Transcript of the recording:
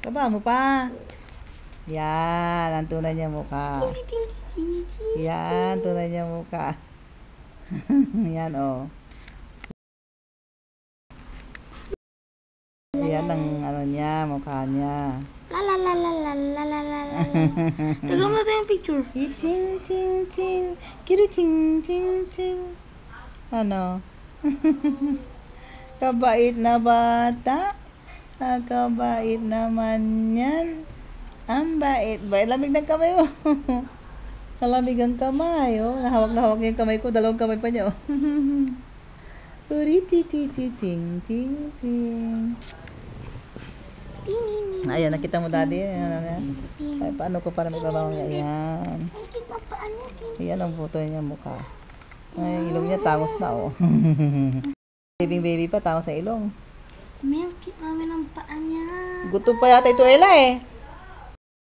Baba mo pa. Yan, ang tunay niya mukha. Yan, tunay niya mukha. Yan, oh. Yan ang ano niya, mukha niya. La la la la la la la la la. Tignan mo natin yung picture. Ting ting ting. Kiri ting ting ting. Ano? Kabait na bata. Kabait naman yan. Ang bait. Lamig ng kamay mo. Kalamig ang kamay. Oh. Nahawak na hawak niya yung kamay ko. Dalawang kamay pa niya. Oh. Ting ting ting. Ayan, nakita mo daddy. Ay, paano ko para may babaw niya? Ayan. Ayan ang buto niya mukha. Ay, ilong niya tangos na, oh. Baby pa, tangos sa ilong. May ang cute namin ang paa niya. Gutom pa yata ito, Ella, eh.